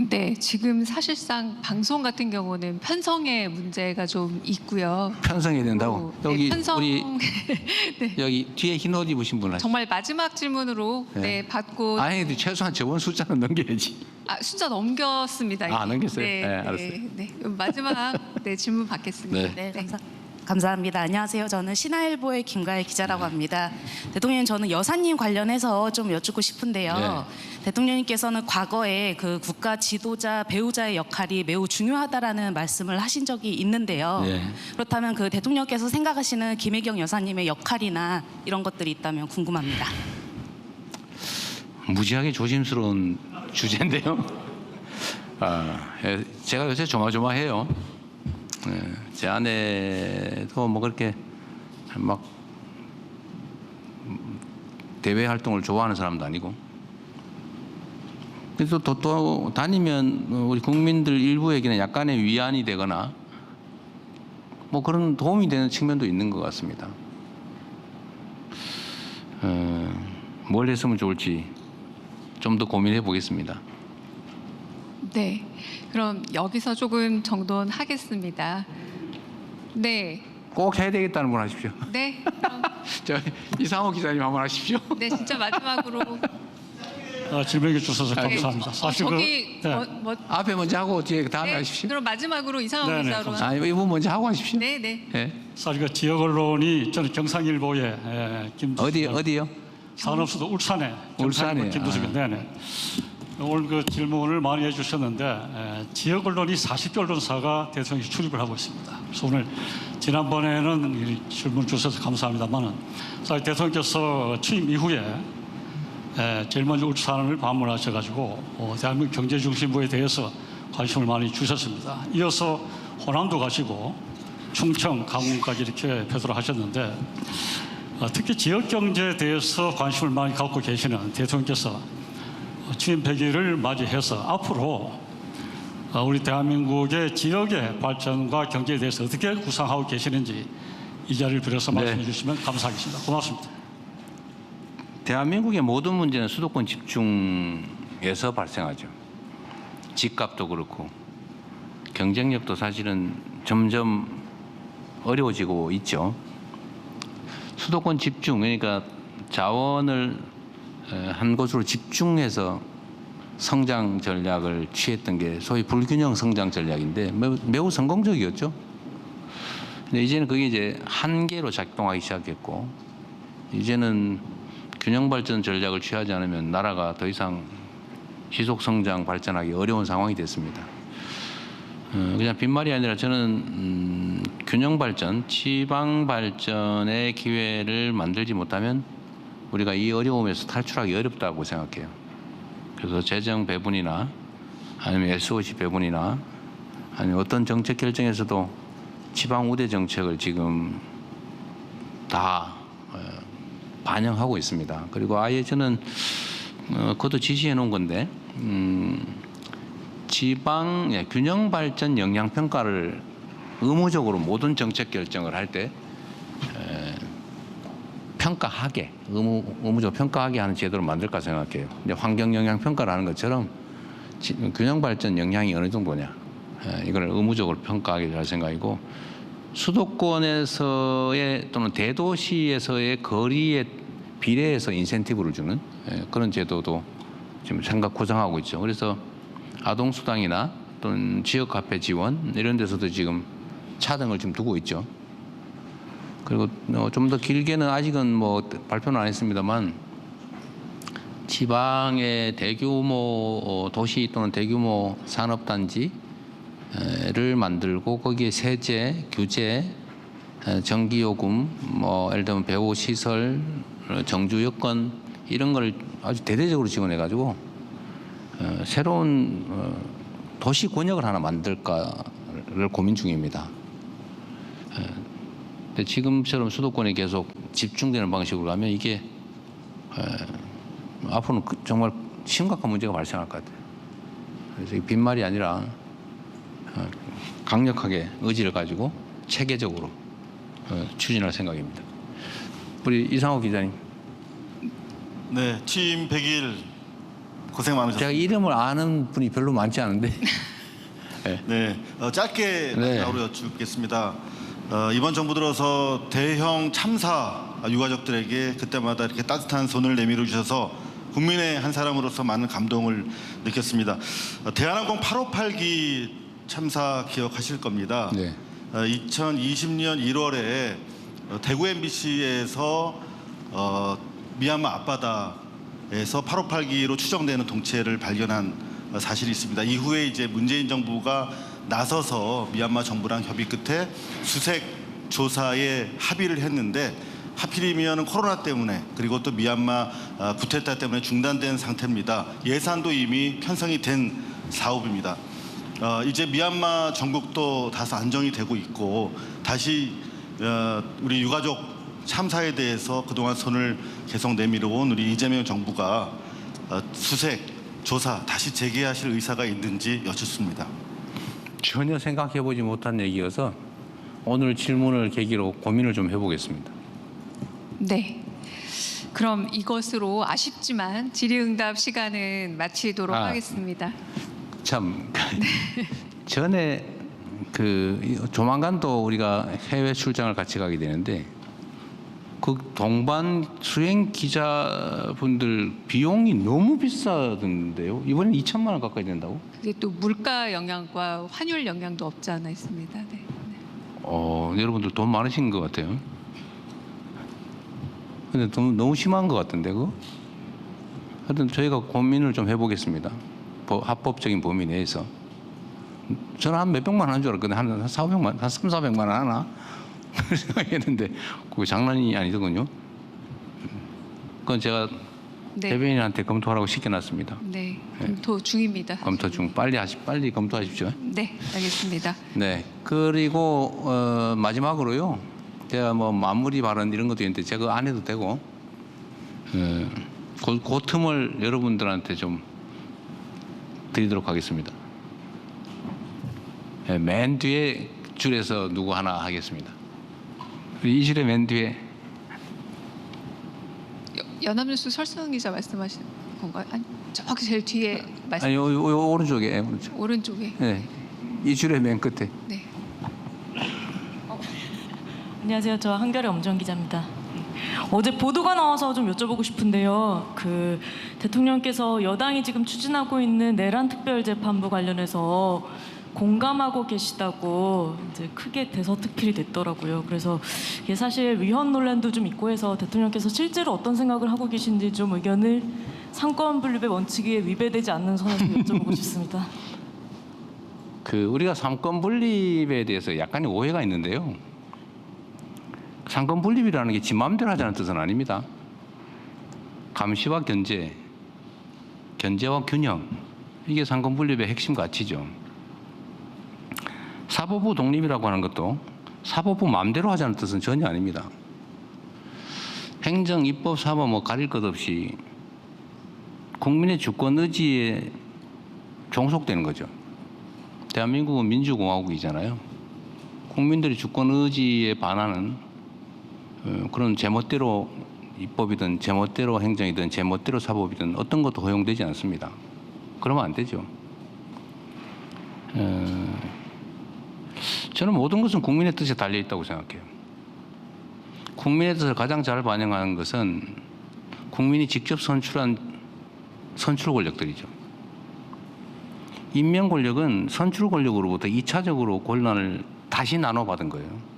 네, 지금 사실상 방송 같은 경우는 편성의 문제가 좀 있고요.
편성해야 된다고.
네,
여기
편성
우리
네.
여기 뒤에 흰 옷 입으신 분 하시죠.
정말 마지막 질문으로
네.
받고
아니 최소한 저번 숫자는 넘겨야지.
숫자 넘겼습니다. 이미.
넘겼어요? 네, 알았어요.
네. 마지막 질문 받겠습니다.
네.
감사합니다. 안녕하세요. 저는 신화일보의 김가혜 기자라고 합니다. 대통령님, 저는 여사님 관련해서 좀 여쭙고 싶은데요. 대통령님께서는 과거에 그 국가 지도자, 배우자의 역할이 매우 중요하다라는 말씀을 하신 적이 있는데요. 그렇다면 그 대통령께서 생각하시는 김혜경 여사님의 역할이나 이런 것들이 있다면 궁금합니다.
무지하게 조심스러운 주제인데요. 제가 요새 조마조마해요. 제 아내도 뭐 그렇게 막 대외 활동을 좋아하는 사람도 아니고, 그래서 또 다니면 우리 국민들 일부에게는 약간의 위안이 되거나 뭐 그런 도움이 되는 측면도 있는 것 같습니다. 뭘 했으면 좋을지 좀 더 고민해 보겠습니다.
네, 그럼 여기서 조금 정돈 하겠습니다. 네.
꼭 해야 되겠다는 분 하십시오.
네. 그럼,
이상호 기자님 한번 하십시오.
네, 진짜 마지막으로.
질문해 주셔서 감사합니다. 사실
저기
앞에 먼저 하고 뒤에 다음에 하십시오.
그럼 마지막으로 이상호 기자로.
이분 먼저 하고 하십시오.
네, 네.
네.
사실 그 지역 언론이 저는 경상일보에
어디요?
산업수도 울산에 김두석인데 오늘 그 질문을 많이 해주셨는데 지역 언론이 40개 언론사가 대통령이 출입을 하고 있습니다. 그래서 오늘 지난번에는 질문 주셔서 감사합니다만은 사실 대통령께서 취임 이후에 제일 먼저 울산을 방문하셔가지고 대한민국 경제중심부에 대해서 관심을 많이 주셨습니다. 이어서 호남도 가시고 충청, 강원까지 이렇게 배도를 하셨는데 특히 지역 경제에 대해서 관심을 많이 갖고 계시는 대통령께서 취임 100일을 맞이해서 앞으로 우리 대한민국의 지역의 발전과 경제에 대해서 어떻게 구상하고 계시는지 이 자리를 빌어서 말씀해 주시면 감사하겠습니다. 고맙습니다.
대한민국의 모든 문제는 수도권 집중에서 발생하죠. 집값도 그렇고 경쟁력도 사실은 점점 어려워지고 있죠. 수도권 집중, 그러니까 자원을 한 곳으로 집중해서 성장 전략을 취했던 게 소위 불균형 성장 전략인데 매우 성공적이었죠. 근데 이제는 그게 이제 한계로 작동하기 시작했고, 이제는 균형 발전 전략을 취하지 않으면 나라가 더 이상 지속 성장 발전하기 어려운 상황이 됐습니다. 그냥 빈말이 아니라 저는 균형 발전, 지방 발전의 기회를 만들지 못하면 우리가 이 어려움에서 탈출하기 어렵다고 생각해요. 그래서 재정 배분이나 아니면 SOC 배분이나 아니면 어떤 정책 결정에서도 지방 우대 정책을 지금 다 반영하고 있습니다. 그리고 아예 저는 그것도 지시해 놓은 건데 지방 균형 발전 영향 평가를 의무적으로 모든 정책 결정을 할 때 평가하게 의무적으로 평가하게 하는 제도를 만들까 생각해요. 근데 환경 영향 평가를 하는 것처럼 균형 발전 영향이 어느 정도냐 이걸 의무적으로 평가하게 할 생각이고, 수도권에서의 또는 대도시에서의 거리에 비례해서 인센티브를 주는 그런 제도도 지금 생각 구상하고 있죠. 그래서 아동수당이나 또는 지역 카페 지원 이런 데서도 지금 차등을 좀 두고 있죠. 그리고 좀 더 길게는 아직은 뭐 발표는 안 했습니다만 지방의 대규모 도시 또는 대규모 산업단지를 만들고 거기에 세제, 규제, 전기요금, 뭐 예를 들면 배우 시설, 정주 여건 이런 걸 아주 대대적으로 지원해가지고 새로운 도시 권역을 하나 만들까를 고민 중입니다. 근데 지금처럼 수도권이 계속 집중되는 방식으로 가면 이게 앞으로는 정말 심각한 문제가 발생할 것 같아요. 그래서 이 빈말이 아니라 강력하게 의지를 가지고 체계적으로 추진할 생각입니다. 우리 이상호 기자님.
네, 취임 100일 고생 많으셨습니다.
제가 이름을 아는 분이 별로 많지 않은데.
네, 짧게 마지막으로 여쭙겠습니다. 이번 정부 들어서 대형 참사 유가족들에게 그때마다 이렇게 따뜻한 손을 내밀어 주셔서 국민의 한 사람으로서 많은 감동을 느꼈습니다. 대한항공 858기 참사 기억하실 겁니다.
네.
2020년 1월에 대구 MBC에서 미얀마 앞바다에서 858기로 추정되는 동체를 발견한 사실이 있습니다. 이후에 이제 문재인 정부가 나서서 미얀마 정부랑 협의 끝에 수색 조사에 합의를 했는데 하필이면 코로나 때문에 그리고 또 미얀마 쿠데타 때문에 중단된 상태입니다. 예산도 이미 편성이 된 사업입니다. 이제 미얀마 전국도 다소 안정이 되고 있고 다시 우리 유가족 참사에 대해서 그동안 손을 계속 내밀어 온 우리 이재명 정부가 수색 조사 다시 재개하실 의사가 있는지 여쭙습니다.
전혀 생각해보지 못한 얘기여서 오늘 질문을 계기로 고민을 좀 해보겠습니다.
네. 그럼 이것으로 아쉽지만 질의응답 시간은 마치도록 하겠습니다.
참 전에 조만간 또 우리가 해외 출장을 같이 가게 되는데 그 동반 수행 기자분들 비용이 너무 비싸던데요. 이번엔 2천만 원 가까이 된다고?
그게 또 물가 영향과 환율 영향도 없지 않아 있습니다. 네.
여러분들 돈 많으신 것 같아요. 근데 너무 심한 것 같은데 그거? 하여튼 저희가 고민을 좀 해보겠습니다. 합법적인 범위 내에서. 저는 한 몇백만 원 하는 줄 알았거든요. 한 400만, 한 300~400만 원 하나? 생각했는데 그거 장난이 아니더군요. 그건 제가 대변인한테 검토하라고 시켜놨습니다.
네, 검토 중입니다.
검토 중. 빨리 검토하십시오.
네, 알겠습니다.
네, 그리고 마지막으로요. 제가 뭐 마무리 발언 이런 것도 있는데 제가 안 해도 되고 그 틈을 여러분들한테 좀 드리도록 하겠습니다. 네, 맨 뒤에 줄에서 누구 하나 하겠습니다. 이 줄에 맨 뒤에
연합뉴스 설승 기자 말씀하시는 건가요? 아니, 저기 제일 뒤에 말씀.
아니 오른쪽에
오른쪽에.
네, 이 줄에 맨 끝에.
네.
안녕하세요. 저 한겨레 엄정 기자입니다. 어제 보도가 나와서 좀 여쭤보고 싶은데요. 그 대통령께서 여당이 지금 추진하고 있는 내란 특별재판부 관련해서 공감하고 계시다고 이제 크게 대서특필이 됐더라고요. 그래서 이게 사실 위헌 논란도 좀 있고 해서 대통령께서 실제로 어떤 생각을 하고 계신지 좀 의견을 상권 분립의 원칙에 위배되지 않는 선에서 여쭤보고 싶습니다.
우리가 상권 분립에 대해서 약간의 오해가 있는데요. 상권 분립이라는 게 지 마음대로 하자는 뜻은 아닙니다. 감시와 견제, 견제와 균형, 이게 상권 분립의 핵심 가치죠. 사법부 독립이라고 하는 것도 사법부 마음대로 하자는 뜻은 전혀 아닙니다. 행정, 입법, 사법 뭐 가릴 것 없이 국민의 주권 의지에 종속되는 거죠. 대한민국은 민주공화국이잖아요. 국민들의 주권 의지에 반하는 그런 제멋대로 입법이든 제멋대로 행정이든 제멋대로 사법이든 어떤 것도 허용되지 않습니다. 그러면 안 되죠. 저는 모든 것은 국민의 뜻에 달려 있다고 생각해요. 국민의 뜻을 가장 잘 반영하는 것은 국민이 직접 선출한 선출 권력들이죠. 임명 권력은 선출 권력으로부터 2차적으로 권한을 다시 나눠받은 거예요.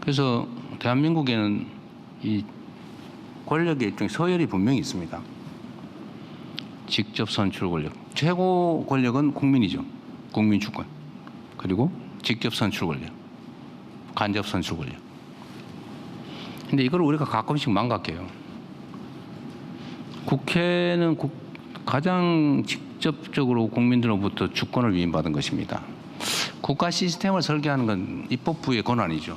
그래서 대한민국에는 이 권력의 일종의 서열이 분명히 있습니다. 직접 선출 권력. 최고 권력은 국민이죠. 국민 주권. 그리고 직접 선출 권력. 간접 선출 권력. 근데 이걸 우리가 가끔씩 망각해요. 국회는 가장 직접적으로 국민들로부터 주권을 위임받은 것입니다. 국가 시스템을 설계하는 건 입법부의 권한이죠.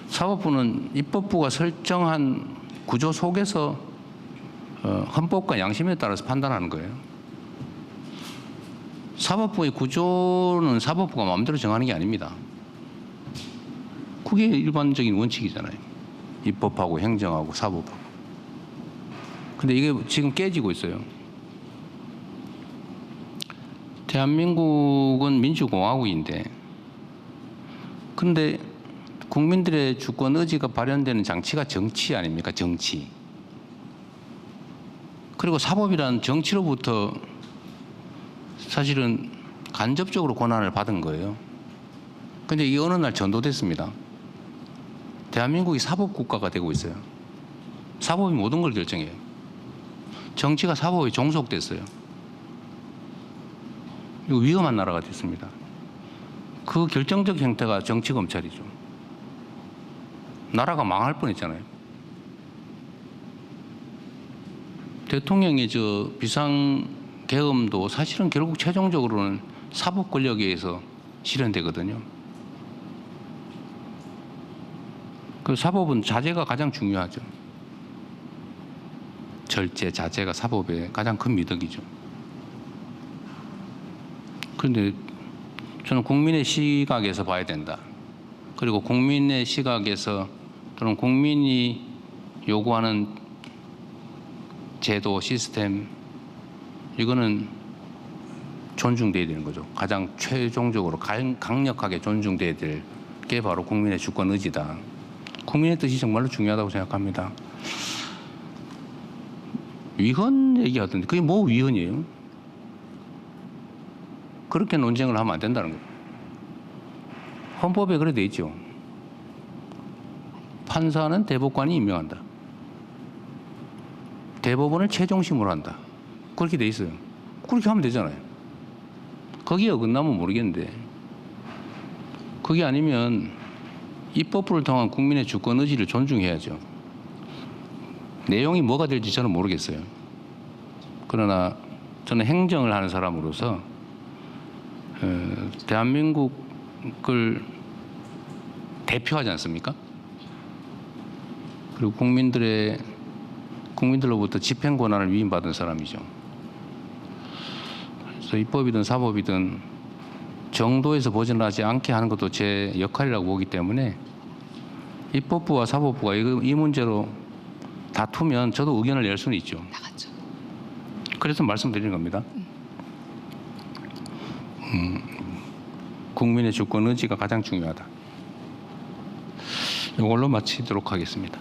사법부는 입법부가 설정한 구조 속에서 헌법과 양심에 따라서 판단하는 거예요. 사법부의 구조는 사법부가 마음대로 정하는 게 아닙니다. 그게 일반적인 원칙이잖아요. 입법하고 행정하고 사법하고. 근데 이게 지금 깨지고 있어요. 대한민국은 민주공화국인데, 근데 국민들의 주권 의지가 발현되는 장치가 정치 아닙니까? 정치. 그리고 사법이란 정치로부터 사실은 간접적으로 권한을 받은 거예요. 근데 이게 어느 날 전도됐습니다. 대한민국이 사법국가가 되고 있어요. 사법이 모든 걸 결정해요. 정치가 사법에 종속됐어요. 이거 위험한 나라가 됐습니다. 그 결정적 형태가 정치검찰이죠. 나라가 망할 뻔했잖아요. 대통령의 저 비상계엄도 사실은 결국 최종적으로는 사법 권력에 의해서 실현되거든요. 그 사법은 자제가 가장 중요하죠. 절제, 자제가 사법의 가장 큰 미덕이죠. 그런데 저는 국민의 시각에서 봐야 된다. 그리고 국민의 시각에서 또는 국민이 요구하는 제도, 시스템, 이거는 존중돼야 되는 거죠. 가장 최종적으로 강력하게 존중돼야 될 게 바로 국민의 주권 의지다. 국민의 뜻이 정말로 중요하다고 생각합니다. 위헌 얘기하던데 그게 뭐 위헌이에요? 그렇게 논쟁을 하면 안 된다는 거예요. 헌법에 그래 돼 있죠. 판사는 대법관이 임명한다. 대법원을 최종심으로 한다. 그렇게 돼 있어요. 그렇게 하면 되잖아요. 거기에 어긋나면 모르겠는데, 그게 아니면 입법부를 통한 국민의 주권 의지를 존중해야죠. 내용이 뭐가 될지 저는 모르겠어요. 그러나 저는 행정을 하는 사람으로서 대한민국을 대표하지 않습니까? 그리고 국민들로부터 집행 권한을 위임받은 사람이죠. 그래서 입법이든 사법이든 정도에서 벗어나지 않게 하는 것도 제 역할이라고 보기 때문에 입법부와 사법부가 이 문제로 다투면 저도 의견을 낼 수는 있죠.
나갔죠.
그래서 말씀드리는 겁니다. 국민의 주권 의지가 가장 중요하다. 이걸로 마치도록 하겠습니다.